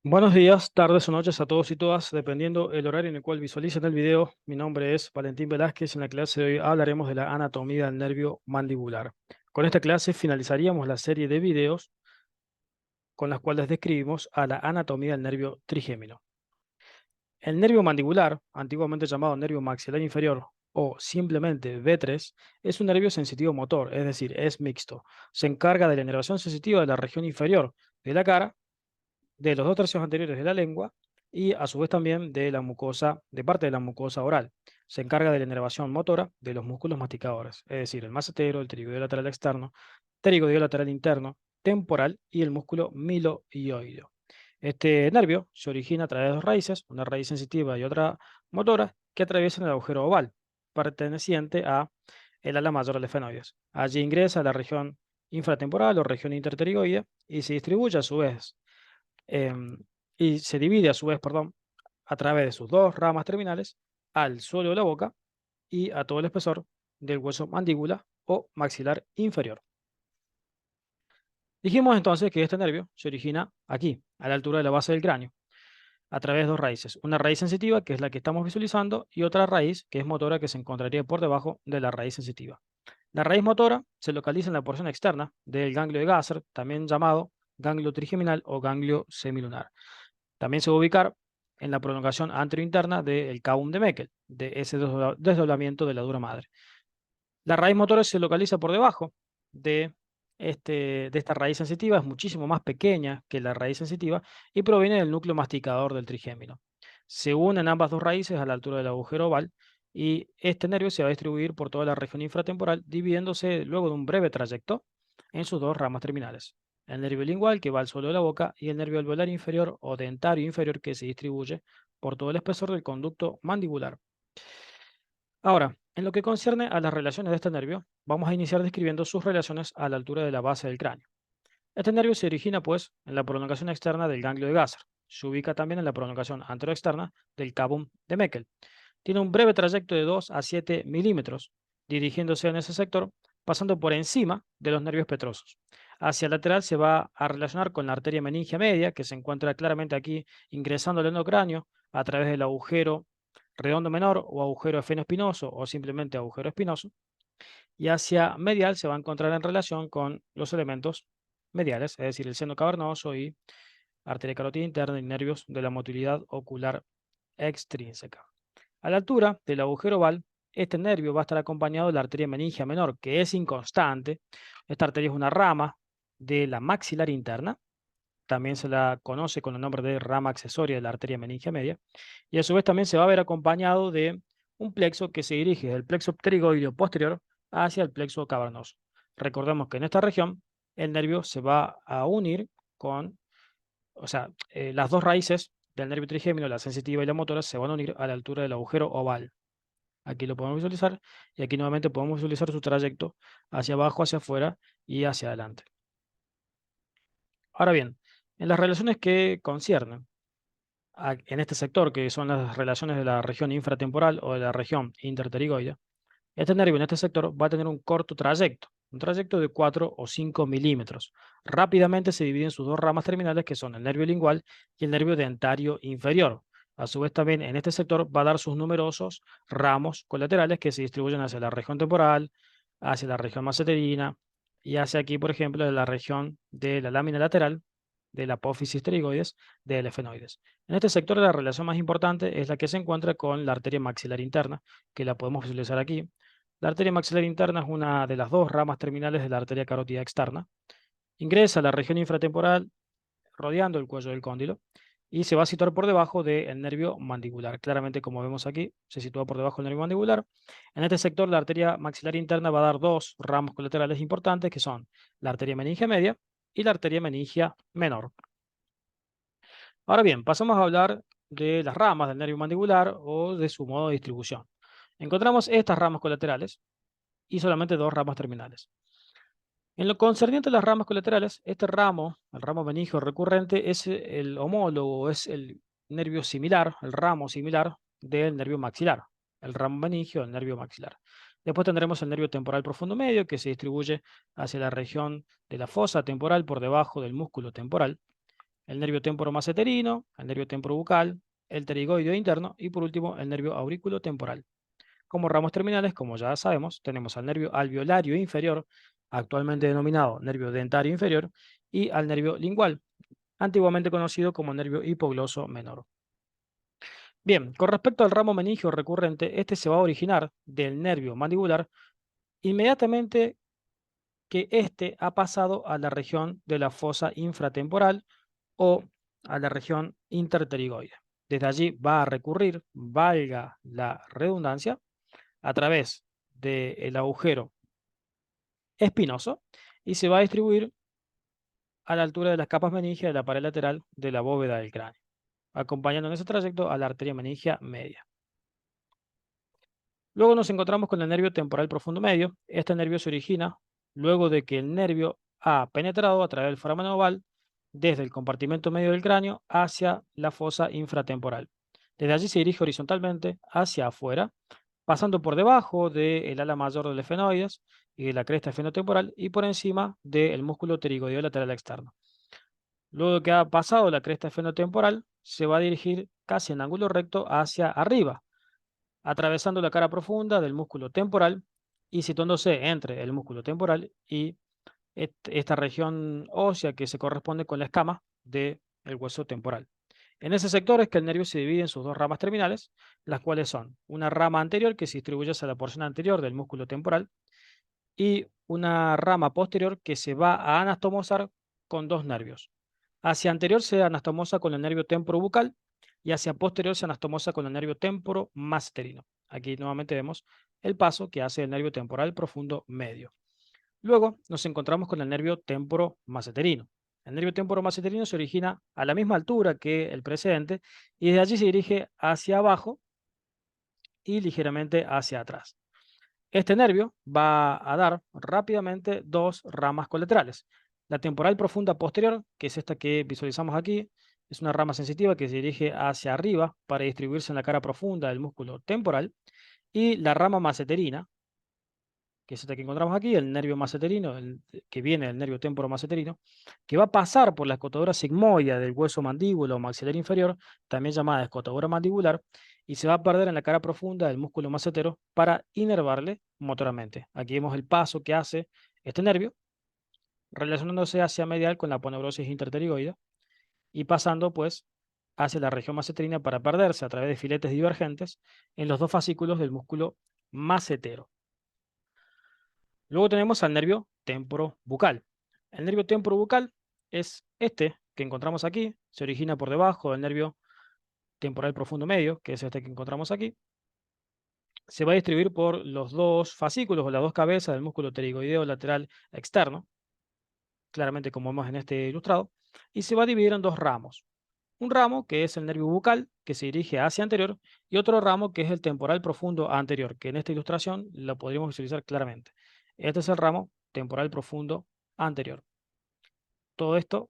Buenos días, tardes o noches a todos y todas, dependiendo el horario en el cual visualicen el video. Mi nombre es Valentín Velázquez. En la clase de hoy hablaremos de la anatomía del nervio mandibular. Con esta clase finalizaríamos la serie de videos con las cuales describimos a la anatomía del nervio trigémino. El nervio mandibular, antiguamente llamado nervio maxilar inferior o simplemente V3, es un nervio sensitivo motor, es decir, es mixto. Se encarga de la inervación sensitiva de la región inferior de la cara, de los dos tercios anteriores de la lengua y a su vez también de la mucosa, de parte de la mucosa oral. Se encarga de la inervación motora de los músculos masticadores, es decir, el macetero, el pterigoideo lateral externo, pterigoideo lateral interno, temporal y el músculo miloioideo. Este nervio se origina a través de dos raíces, una raíz sensitiva y otra motora, que atraviesan el agujero oval, perteneciente a el ala mayor del efenoides. Allí ingresa a la región infratemporal o región interpterigoidea y se distribuye a su vez em, y se divide a su vez, perdón, a través de sus dos ramas terminales al suelo de la boca y a todo el espesor del hueso mandíbula o maxilar inferior. Dijimos entonces que este nervio se origina aquí, a la altura de la base del cráneo, a través de dos raíces. Una raíz sensitiva, que es la que estamos visualizando, y otra raíz, que es motora, que se encontraría por debajo de la raíz sensitiva. La raíz motora se localiza en la porción externa del ganglio de Gasser, también llamado ganglio trigeminal o ganglio semilunar. También se va a ubicar en la prolongación anterointerna del cabum de Meckel, de ese desdoblamiento de la dura madre. La raíz motora se localiza por debajo de, de esta raíz sensitiva, es muchísimo más pequeña que la raíz sensitiva y proviene del núcleo masticador del trigémino. Se unen ambas dos raíces a la altura del agujero oval y este nervio se va a distribuir por toda la región infratemporal, dividiéndose luego de un breve trayecto en sus dos ramas terminales. El nervio lingual, que va al suelo de la boca, y el nervio alveolar inferior o dentario inferior, que se distribuye por todo el espesor del conducto mandibular. Ahora, en lo que concierne a las relaciones de este nervio, vamos a iniciar describiendo sus relaciones a la altura de la base del cráneo. Este nervio se origina, pues, en la prolongación externa del ganglio de Gasser. Se ubica también en la prolongación anteroexterna del cabum de Meckel. Tiene un breve trayecto de 2 a 7 milímetros, dirigiéndose en ese sector, pasando por encima de los nervios petrosos. Hacia el lateral se va a relacionar con la arteria meningia media, que se encuentra claramente aquí ingresando al endocráneo a través del agujero redondo menor o agujero efenoespinoso o simplemente agujero espinoso. Y hacia medial se va a encontrar en relación con los elementos mediales, es decir, el seno cavernoso y arteria carótida interna y nervios de la motilidad ocular extrínseca. A la altura del agujero oval, este nervio va a estar acompañado de la arteria meningia menor, que es inconstante. Esta arteria es una rama de la maxilar interna, también se la conoce con el nombre de rama accesoria de la arteria meningia media, y a su vez también se va a ver acompañado de un plexo que se dirige del plexo pterigoideo posterior hacia el plexo cavernoso. Recordemos que en esta región el nervio se va a unir con, o sea, las dos raíces del nervio trigémino, la sensitiva y la motora, se van a unir a la altura del agujero oval. Aquí lo podemos visualizar y aquí nuevamente podemos visualizar su trayecto hacia abajo, hacia afuera y hacia adelante. Ahora bien, en las relaciones que conciernen en este sector, que son las relaciones de la región infratemporal o de la región interpterigoidea, este nervio en este sector va a tener un trayecto de 4 o 5 milímetros. Rápidamente se divide en sus dos ramas terminales, que son el nervio lingual y el nervio dentario inferior. A su vez, también en este sector va a dar sus numerosos ramos colaterales que se distribuyen hacia la región temporal, hacia la región maceterina y hacia aquí, por ejemplo, la región de la lámina lateral de la apófisis pterigoides del efenoides. En este sector la relación más importante es la que se encuentra con la arteria maxilar interna, que la podemos visualizar aquí. La arteria maxilar interna es una de las dos ramas terminales de la arteria carótida externa. Ingresa a la región infratemporal rodeando el cuello del cóndilo y se va a situar por debajo del nervio mandibular. Claramente, como vemos aquí, se sitúa por debajo del nervio mandibular. En este sector, la arteria maxilar interna va a dar dos ramos colaterales importantes, que son la arteria meningia media y la arteria meningia menor. Ahora bien, pasamos a hablar de las ramas del nervio mandibular o de su modo de distribución. Encontramos estas ramas colaterales y solamente dos ramas terminales. En lo concerniente a las ramas colaterales, este ramo, el ramo meningio recurrente, es el homólogo, es el nervio similar, el ramo similar del nervio maxilar, el ramo meningio del nervio maxilar. Después tendremos el nervio temporal profundo medio, que se distribuye hacia la región de la fosa temporal por debajo del músculo temporal. el nervio temporomaceterino, el nervio temporobucal, el pterigoideo interno y por último el nervio auriculotemporal. Como ramos terminales, como ya sabemos, tenemos al nervio alveolario inferior, actualmente denominado nervio dentario inferior, y al nervio lingual, antiguamente conocido como nervio hipogloso menor. Bien, con respecto al ramo meningio recurrente, este se va a originar del nervio mandibular inmediatamente que éste ha pasado a la región de la fosa infratemporal o a la región interpterigoide. Desde allí va a recurrir, valga la redundancia, a través del agujero espinoso y se va a distribuir a la altura de las capas meningias de la pared lateral de la bóveda del cráneo, acompañando en ese trayecto a la arteria meningia media. Luego nos encontramos con el nervio temporal profundo medio. Este nervio se origina luego de que el nervio ha penetrado a través del foramen oval desde el compartimento medio del cráneo hacia la fosa infratemporal. Desde allí se dirige horizontalmente hacia afuera, pasando por debajo del ala mayor del efenoides y de la cresta esfenotemporal y por encima del músculo pterigoideo lateral externo. Luego de que ha pasado la cresta esfenotemporal, se va a dirigir casi en ángulo recto hacia arriba, atravesando la cara profunda del músculo temporal y situándose entre el músculo temporal y esta región ósea que se corresponde con la escama del hueso temporal. En ese sector es que el nervio se divide en sus dos ramas terminales, las cuales son una rama anterior que se distribuye hacia la porción anterior del músculo temporal y una rama posterior que se va a anastomosar con dos nervios. Hacia anterior se anastomosa con el nervio temporobucal y hacia posterior se anastomosa con el nervio temporomasseterino. Aquí nuevamente vemos el paso que hace el nervio temporal profundo medio. Luego nos encontramos con el nervio temporomasseterino. El nervio temporomasseterino se origina a la misma altura que el precedente y desde allí se dirige hacia abajo y ligeramente hacia atrás. Este nervio va a dar rápidamente dos ramas colaterales. La temporal profunda posterior, que es esta que visualizamos aquí, es una rama sensitiva que se dirige hacia arriba para distribuirse en la cara profunda del músculo temporal. Y la rama masseterina, que es esta que encontramos aquí, el nervio masseterino, que viene del nervio temporomasseterino, que va a pasar por la escotadura sigmoidea del hueso mandíbula o maxilar inferior, también llamada escotadura mandibular, y se va a perder en la cara profunda del músculo massetero para inervarle motoramente. Aquí vemos el paso que hace este nervio, relacionándose hacia medial con la aponeurosis interpterigoide y pasando pues hacia la región masseterina para perderse a través de filetes divergentes en los dos fascículos del músculo massetero. Luego tenemos al nervio temporobucal. El nervio temporobucal es este que encontramos aquí, se origina por debajo del nervio temporal profundo medio, que es este que encontramos aquí. Se va a distribuir por los dos fascículos o las dos cabezas del músculo pterigoideo lateral externo, claramente como vemos en este ilustrado, y se va a dividir en dos ramos. Un ramo que es el nervio bucal, que se dirige hacia anterior, y otro ramo que es el temporal profundo anterior, que en esta ilustración lo podríamos visualizar claramente. Este es el ramo temporal profundo anterior. Todo esto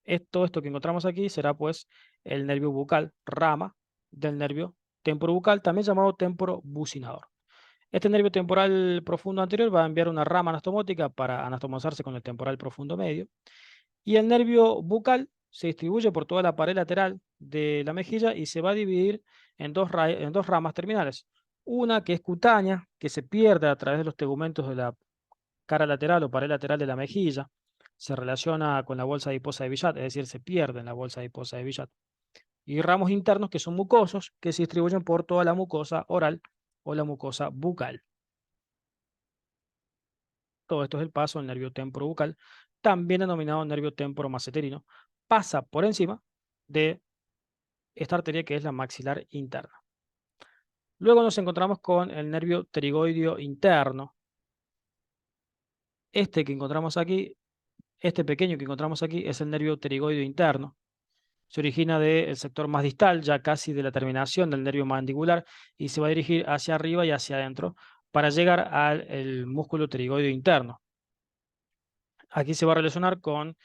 que encontramos aquí será pues el nervio bucal, rama del nervio temporobucal, también llamado temporobucinador. Este nervio temporal profundo anterior va a enviar una rama anastomótica para anastomosarse con el temporal profundo medio. Y el nervio bucal se distribuye por toda la pared lateral de la mejilla y se va a dividir en dos ramas terminales. Una que es cutánea, que se pierde a través de los tegumentos de la cara lateral o pared lateral de la mejilla. Se relaciona con la bolsa adiposa de Billat, es decir, se pierde en la bolsa adiposa de Billat. Y ramos internos que son mucosos, que se distribuyen por toda la mucosa oral o la mucosa bucal. Todo esto es el paso del nervio temporobucal, también denominado nervio temporomasseterino. Pasa por encima de esta arteria que es la maxilar interna. Luego nos encontramos con el nervio pterigoideo interno. Este que encontramos aquí, este pequeño que encontramos aquí es el nervio pterigoideo interno. Se origina del sector más distal, ya casi de la terminación del nervio mandibular, y se va a dirigir hacia arriba y hacia adentro para llegar al músculo pterigoideo interno. Aquí se va a relacionar con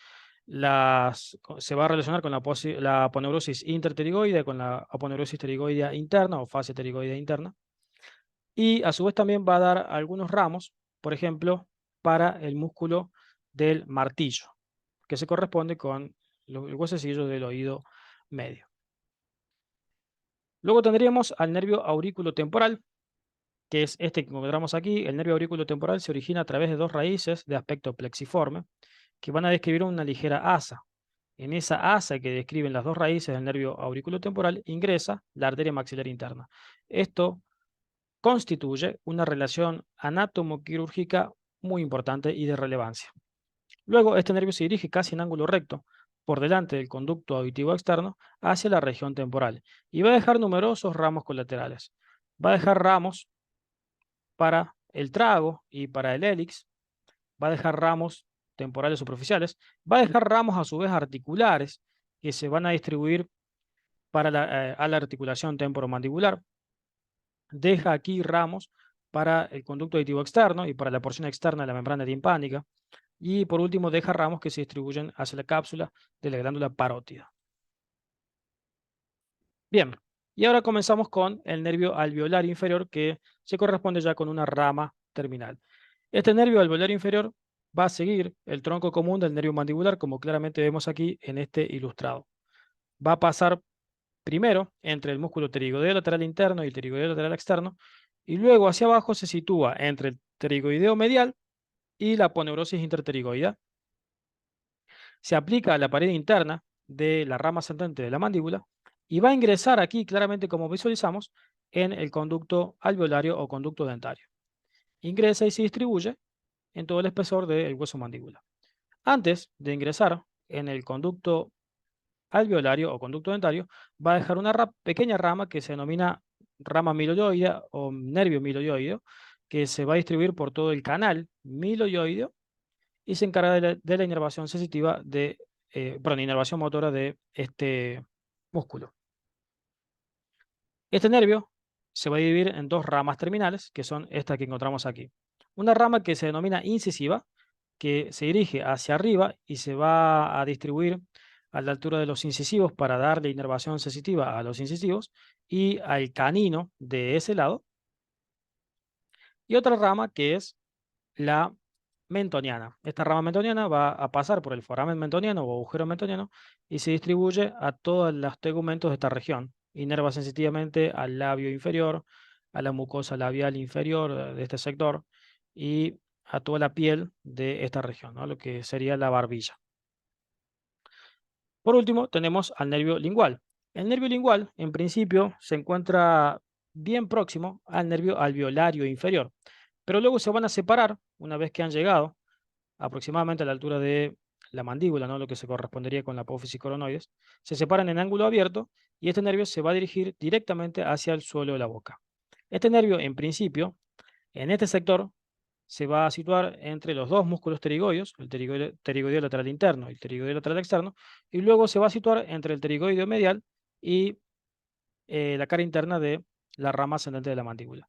la aponeurosis interpterigoide, con la aponeurosis pterigoidea interna o fase pterigoidea interna. Y a su vez también va a dar algunos ramos, por ejemplo, para el músculo del martillo, que se corresponde con el huesecillo del oído medio. Luego tendríamos al nervio aurículo-temporal, que es este que encontramos aquí. El nervio aurículo-temporal se origina a través de dos raíces de aspecto plexiforme que van a describir una ligera asa. En esa asa que describen las dos raíces del nervio auriculotemporal ingresa la arteria maxilar interna. Esto constituye una relación anátomo-quirúrgica muy importante y de relevancia. Luego, este nervio se dirige casi en ángulo recto por delante del conducto auditivo externo hacia la región temporal y va a dejar numerosos ramos colaterales. Va a dejar ramos para el trago y para el hélix, va a dejar ramos temporales superficiales, va a dejar ramos a su vez articulares que se van a distribuir para a la articulación temporomandibular, deja aquí ramos para el conducto auditivo externo y para la porción externa de la membrana timpánica, y por último deja ramos que se distribuyen hacia la cápsula de la glándula parótida. Bien, y ahora comenzamos con el nervio alveolar inferior, que se corresponde ya con una rama terminal. Este nervio alveolar inferior va a seguir el tronco común del nervio mandibular, como claramente vemos aquí en este ilustrado. Va a pasar primero entre el músculo pterigoideo lateral interno y el pterigoideo lateral externo, y luego hacia abajo se sitúa entre el pterigoideo medial y la aponeurosis interpterigoidea. Se aplica a la pared interna de la rama ascendente de la mandíbula y va a ingresar aquí, claramente como visualizamos, en el conducto alveolario o conducto dentario. Ingresa y se distribuye en todo el espesor del hueso mandíbula. Antes de ingresar en el conducto alveolario o conducto dentario, va a dejar una pequeña rama que se denomina rama miloioidea o nervio miloioideo, que se va a distribuir por todo el canal miloioideo y se encarga de la inervación sensitiva inervación motora de este músculo. Este nervio se va a dividir en dos ramas terminales, que son estas que encontramos aquí. Una rama que se denomina incisiva, que se dirige hacia arriba y se va a distribuir a la altura de los incisivos para darle inervación sensitiva a los incisivos y al canino de ese lado. Y otra rama que es la mentoniana. Esta rama mentoniana va a pasar por el foramen mentoniano o agujero mentoniano y se distribuye a todos los tegumentos de esta región. Inerva sensitivamente al labio inferior, a la mucosa labial inferior de este sector y a toda la piel de esta región, ¿no? Lo que sería la barbilla. Por último, tenemos al nervio lingual. El nervio lingual, en principio, se encuentra bien próximo al nervio alveolario inferior, pero luego se van a separar una vez que han llegado aproximadamente a la altura de la mandíbula, ¿no? Lo que se correspondería con la apófisis coronoides, se separan en ángulo abierto y este nervio se va a dirigir directamente hacia el suelo de la boca. Este nervio, en principio, en este sector, se va a situar entre los dos músculos pterigoideos, el pterigoideo lateral interno y el pterigoideo lateral externo, y luego se va a situar entre el pterigoideo medial y la cara interna de la rama ascendente de la mandíbula.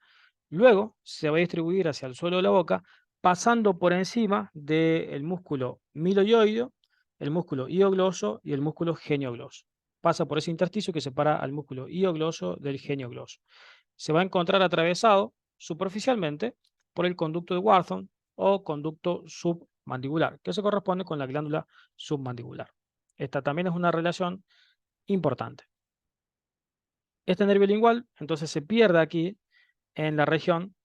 Luego se va a distribuir hacia el suelo de la boca, pasando por encima del músculo miloioideo, el músculo hiogloso y el músculo geniogloso. Pasa por ese intersticio que separa al músculo hiogloso del geniogloso. Se va a encontrar atravesado superficialmente por el conducto de Wharton o conducto submandibular, que se corresponde con la glándula submandibular. Esta también es una relación importante. Este nervio lingual entonces se pierde aquí en la región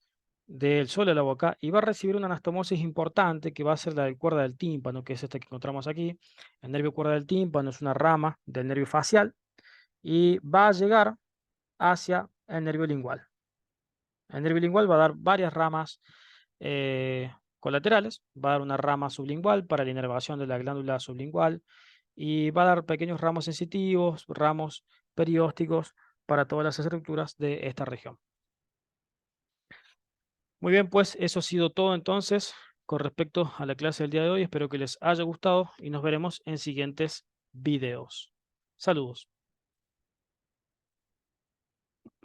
del suelo de la boca y va a recibir una anastomosis importante que va a ser la del cuerda del tímpano, que es esta que encontramos aquí. El nervio cuerda del tímpano es una rama del nervio facial y va a llegar hacia el nervio lingual. El nervio lingual va a dar varias ramas colaterales, va a dar una rama sublingual para la inervación de la glándula sublingual y va a dar pequeños ramos sensitivos, ramos periósticos para todas las estructuras de esta región. Muy bien, pues eso ha sido todo entonces con respecto a la clase del día de hoy. Espero que les haya gustado y nos veremos en siguientes videos. Saludos.